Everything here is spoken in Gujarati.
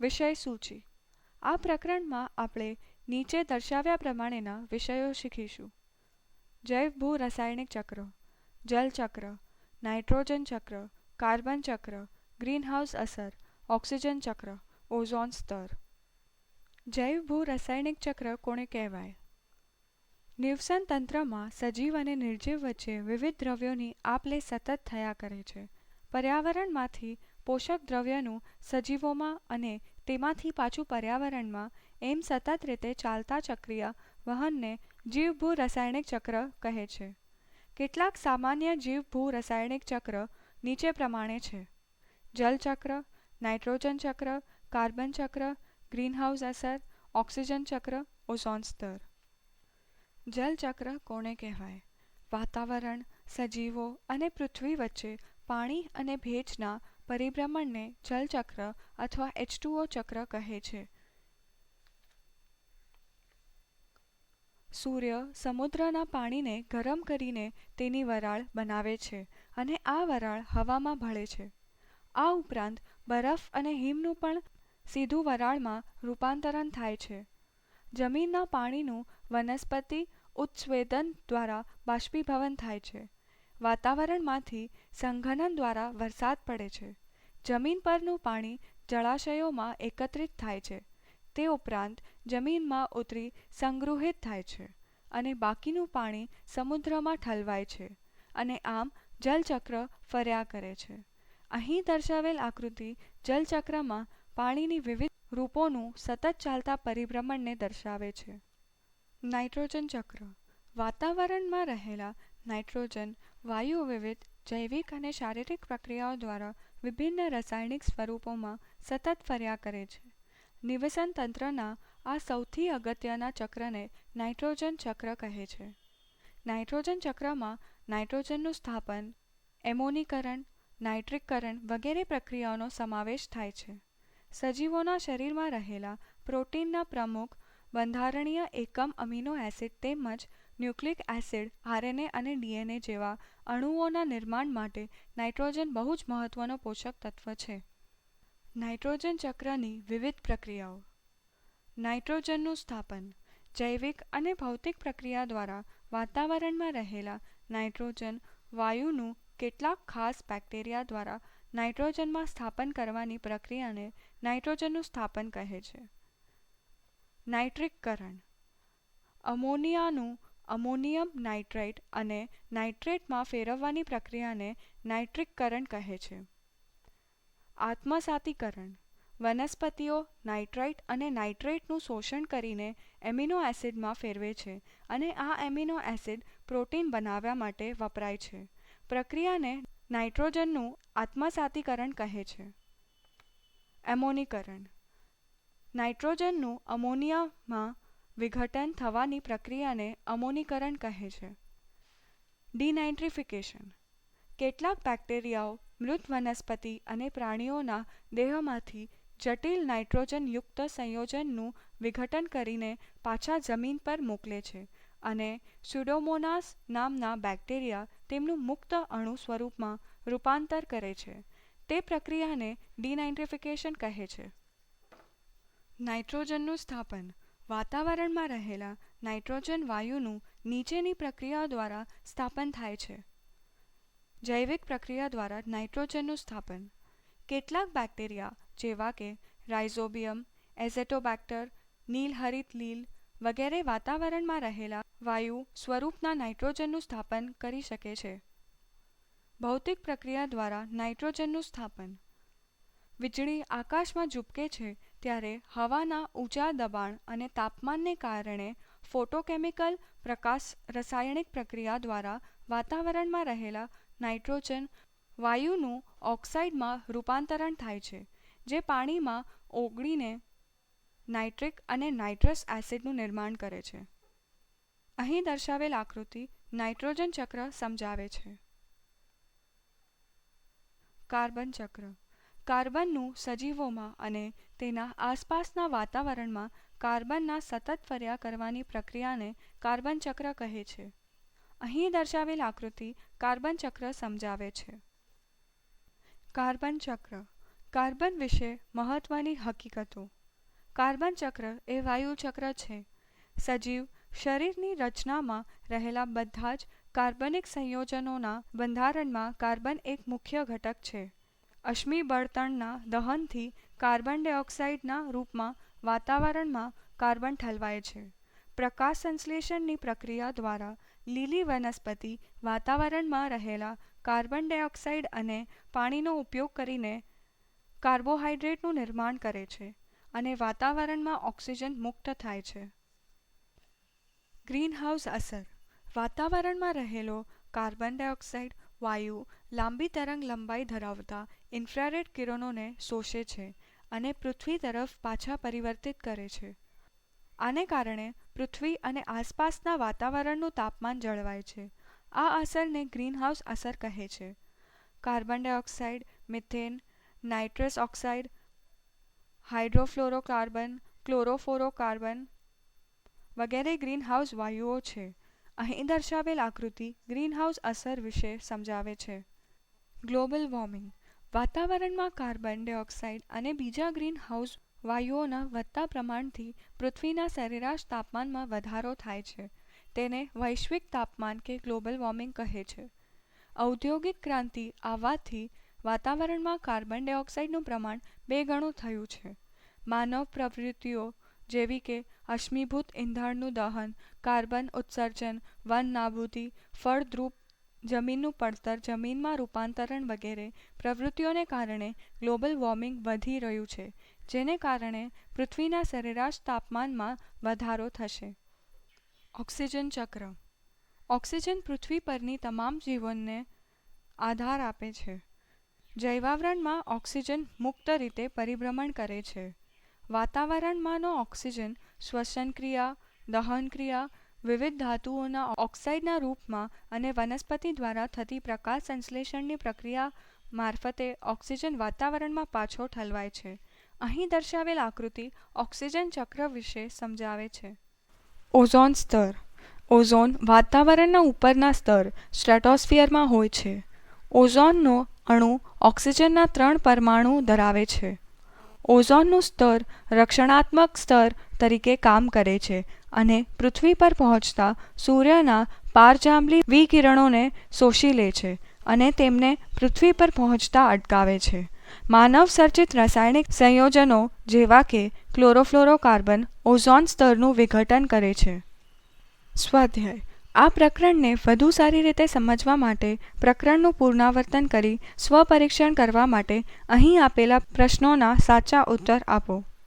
વિષય સૂચિ. આ પ્રકરણમાં આપણે નીચે દર્શાવ્યા પ્રમાણેના વિષયો શીખીશું: જૈવ-ભૂ રાસાયણિક ચક્રો, જલ ચક્ર, નાઇટ્રોજન ચક્ર, કાર્બન ચક્ર, ગ્રીનહાઉસ અસર, ઓક્સિજન ચક્ર, ઓઝોન સ્તર. જૈવ-ભૂ રાસાયણિક ચક્ર કોને કહેવાય? નિવસન તંત્રમાં સજીવ અને નિર્જીવ વચ્ચે વિવિધ દ્રવ્યોની આપ-લે સતત થયા કરે છે. પર્યાવરણમાંથી પોષક દ્રવ્યનું સજીવોમાં અને તેમાંથી પાછું પર્યાવરણમાં એમ સતત રીતે ચાલતા ચક્રીય વહનને જીવ-ભૂ રાસાયણિક ચક્ર કહે છે. કેટલાક સામાન્ય જીવ-ભૂ રાસાયણિક ચક્ર નીચે પ્રમાણે છે: જલ ચક્ર, નાઇટ્રોજન ચક્ર, કાર્બન ચક્ર, ગ્રીનહાઉસ અસર, ઓક્સિજન ચક્ર, ઓઝોન સ્તર. જલ ચક્ર કોને કહેવાય? વાતાવરણ, સજીવો અને પૃથ્વી વચ્ચે પાણી અને ભેજના પરિભ્રમણને જલ ચક્ર અથવા H2O ચક્ર કહે છે. સૂર્ય સમુદ્રના પાણીને ગરમ કરીને તેની વરાળ બનાવે છે અને આ વરાળ હવામાં ભળે છે. આ ઉપરાંત બરફ અને હિમનું પણ સીધું વરાળમાં રૂપાંતરણ થાય છે. જમીનના પાણીનું વનસ્પતિ ઉત્સ્વેદન દ્વારા બાષ્પીભવન થાય છે. વાતાવરણમાંથી સંઘનન દ્વારા વરસાદ પડે છે. જમીન પરનું પાણી જળાશયોમાં એકત્રિત થાય છે. તે ઉપરાંત જમીનમાં ઉતરી સંગૃહિત થાય છે અને બાકીનું પાણી સમુદ્રમાં ઠલવાય છે અને આમ જલચક્ર ફર્યા કરે છે. અહીં દર્શાવેલ આકૃતિ જલચક્રમાં પાણીની વિવિધ રૂપોનું સતત ચાલતા પરિભ્રમણને દર્શાવે છે. નાઇટ્રોજન ચક્ર. વાતાવરણમાં રહેલા નાઇટ્રોજન વાયુ વિવિધ જૈવિક અને શારીરિક પ્રક્રિયાઓ દ્વારા વિભિન્ન રાસાયણિક સ્વરૂપોમાં સતત ફર્યા કરે છે. નિવસન તંત્રના આ સૌથી અગત્યના ચક્રને નાઇટ્રોજન ચક્ર કહે છે. નાઇટ્રોજન ચક્રમાં નાઇટ્રોજનનું સ્થાપન, એમોનીકરણ, નાઇટ્રીકરણ વગેરે પ્રક્રિયાઓનો સમાવેશ થાય છે. સજીવોના શરીરમાં રહેલા પ્રોટીનના પ્રમુખ બંધારણીય એકમ અમીનો એસિડ તેમજ ન્યુક્લિક એસિડ, RNA અને DNA જેવા અણુઓના નિર્માણ માટે નાઇટ્રોજન બહુ જ મહત્વનો પોષક તત્વ છે. નાઇટ્રોજન ચક્રની વિવિધ પ્રક્રિયાઓ. નાઇટ્રોજનનું સ્થાપન. જૈવિક અને ભૌતિક પ્રક્રિયા દ્વારા વાતાવરણમાં રહેલા નાઇટ્રોજન વાયુનું કેટલાક ખાસ બેક્ટેરિયા દ્વારા નાઇટ્રોજનમાં સ્થાપન કરવાની પ્રક્રિયાને નાઇટ્રોજનનું સ્થાપન કહે છે. નાઇટ્રીકરણ. અમોનિયાનું અમોનિયમ નાઇટ્રેટ અને નાઇટ્રેટમાં ફેરવવાની પ્રક્રિયાને નાઇટ્રીકરણ કહે છે. આત્મસાતીકરણ. વનસ્પતિઓ નાઇટ્રાઇટ અને નાઇટ્રેટનું શોષણ કરીને એમિનો એસિડમાં ફેરવે છે અને આ એમિનો એસિડ પ્રોટીન બનાવવા માટે વપરાય છે. પ્રક્રિયાને નાઇટ્રોજનનું આત્મસાતીકરણ કહે છે. એમોનીકરણ. નાઇટ્રોજનનું અમોનિયામાં વિઘટન થવાની પ્રક્રિયાને અમોનીકરણ કહે છે. ડિનાઇટ્રિફિકેશન. કેટલાક બેક્ટેરિયાઓ મૃત વનસ્પતિ અને પ્રાણીઓના દેહમાંથી જટિલ નાઇટ્રોજનયુક્ત સંયોજનનું વિઘટન કરીને પાછા જમીન પર મોકલે છે અને સ્યુડોમોનાસ નામના બેક્ટેરિયા તેમનું મુક્ત અણુ સ્વરૂપમાં રૂપાંતર કરે છે. તે પ્રક્રિયાને ડિનાઇટ્રિફિકેશન કહે છે. નાઇટ્રોજનનું સ્થાપન. વાતાવરણમાં રહેલા નાઇટ્રોજન વાયુનું નીચેની પ્રક્રિયાઓ દ્વારા સ્થાપન થાય છે. જૈવિક પ્રક્રિયા દ્વારા નાઇટ્રોજનનું સ્થાપન. કેટલાક બેક્ટેરિયા જેવા કે રાઇઝોબિયમ, એઝેટોબેક્ટર, નીલહરિત લીલ વગેરે વાતાવરણમાં રહેલા વાયુ સ્વરૂપના નાઇટ્રોજનનું સ્થાપન કરી શકે છે. ભૌતિક પ્રક્રિયા દ્વારા નાઇટ્રોજનનું સ્થાપન. વીજળી આકાશમાં ઝૂપકે છે ત્યારે હવાના ઊંચા દબાણ અને તાપમાનને કારણે ફોટોકેમિકલ પ્રકાશ રાસાયણિક પ્રક્રિયા દ્વારા વાતાવરણમાં રહેલા નાઇટ્રોજન વાયુનું ઓક્સાઇડમાં રૂપાંતરણ થાય છે, જે પાણીમાં ઓગળીને નાઇટ્રિક અને નાઇટ્રસ એસિડનું નિર્માણ કરે છે. અહીં દર્શાવેલ આકૃતિ નાઇટ્રોજન ચક્ર સમજાવે છે. કાર્બન ચક્ર. કાર્બનનું સજીવોમાં અને તેના આસપાસના વાતાવરણમાં કાર્બનના સતત ફર્યા કરવાની પ્રક્રિયાને કાર્બન ચક્ર કહે છે. અહીં દર્શાવેલ આકૃતિ કાર્બન ચક્ર સમજાવે છે. કાર્બન ચક્ર. કાર્બન વિશે મહત્વની હકીકતો. કાર્બન ચક્ર એ વાયુ ચક્ર છે. સજીવ શરીરની રચનામાં રહેલા બધા જ કાર્બનિક સંયોજનોના બંધારણમાં કાર્બન એક મુખ્ય ઘટક છે. અશ્મિ બળતણના દહનથી કાર્બન ડાયોક્સાઇડના રૂપમાં વાતાવરણમાં કાર્બન ઠલવાય છે. પ્રકાશ સંશ્લેષણની પ્રક્રિયા દ્વારા લીલી વનસ્પતિ વાતાવરણમાં રહેલા કાર્બન ડાયોક્સાઇડ અને પાણીનો ઉપયોગ કરીને કાર્બોહાઈડ્રેટનું નિર્માણ કરે છે અને વાતાવરણમાં ઓક્સિજન મુક્ત થાય છે. ગ્રીનહાઉસ અસર. વાતાવરણમાં રહેલો કાર્બન ડાયોક્સાઇડ વાયુ લાંબી તરંગ લંબાઈ ધરાવતા ઇન્ફ્રારેડ કિરણોને શોષે છે અને પૃથ્વી તરફ પાછા પરિવર્તિત કરે છે. આને કારણે પૃથ્વી અને આસપાસના વાતાવરણનું તાપમાન જળવાય છે. આ અસરને ગ્રીનહાઉસ અસર કહે છે. Carbon dioxide, methane, nitrous oxide, hydrofluorocarbon, chlorofluorocarbon વગેરે ગ્રીનહાઉસ વાયુઓ છે. અહીં દર્શાવેલ આકૃતિ ગ્રીનહાઉસ અસર વિશે સમજાવે છે. Global warming. વાતાવરણમાં કાર્બન ડાયોક્સાઇડ અને બીજા ગ્રીનહાઉસ વાયુઓના વધતા પ્રમાણથી પૃથ્વીના સરેરાશ તાપમાનમાં વધારો થાય છે. તેને વૈશ્વિક તાપમાન કે ગ્લોબલ વોર્મિંગ કહે છે. ઔદ્યોગિક ક્રાંતિ આવવાથી વાતાવરણમાં કાર્બન ડાયોક્સાઇડનું પ્રમાણ 2 ગણું થયું છે. માનવ પ્રવૃત્તિઓ જેવી કે અશ્મિભૂત ઇંધણનું દહન, કાર્બન ઉત્સર્જન, વન નાબૂદી, ફળદ્રુપ જમીનનું પડતર, જમીનમાં રૂપાંતરણ વગેરે પ્રવૃત્તિઓને કારણે ગ્લોબલ વોર્મિંગ વધી રહ્યું છે, જેને કારણે પૃથ્વીના સરેરાશ તાપમાનમાં વધારો થશે. ઓક્સિજન ચક્ર. ઓક્સિજન પૃથ્વી પરની તમામ જીવનને આધાર આપે છે. જૈવાવરણમાં ઓક્સિજન મુક્ત રીતે પરિભ્રમણ કરે છે. વાતાવરણમાંનો ઓક્સિજન શ્વસનક્રિયા, દહનક્રિયા, વિવિધ ધાતુઓના ઓક્સાઇડના રૂપમાં અને વનસ્પતિ દ્વારા થતી પ્રકાશ સંશ્લેષણની પ્રક્રિયા મારફતે ઓક્સિજન વાતાવરણમાં પાછો ઠલવાય છે. અહીં દર્શાવેલ આકૃતિ ઓક્સિજન ચક્ર વિશે સમજાવે છે. ઓઝોન સ્તર. ઓઝોન વાતાવરણના ઉપરના સ્તર સ્ટ્રેટોસ્ફિયરમાં હોય છે. ઓઝોનનો અણુ ઓક્સિજનના 3 પરમાણુ ધરાવે છે. ઓઝોનનું સ્તર રક્ષણાત્મક સ્તર તરીકે કામ કરે છે અને પૃથ્વી પર પહોંચતા સૂર્યના પારજાંબલી વિકિરણોને શોષી લે છે અને તેમને પૃથ્વી પર પહોંચતા અટકાવે છે. માનવ સર્જિત રાસાયણિક સંયોજનો જેવા કે ક્લોરોફ્લોરોકાર્બન ઓઝોન સ્તરનું વિઘટન કરે છે. સ્વાધ્યાય. આ પ્રકરણને વધુ સારી રીતે સમજવા માટે પ્રકરણનું પુનરાવર્તન કરી સ્વપરીક્ષણ કરવા માટે અહીં આપેલા પ્રશ્નોના સાચા ઉત્તર આપો.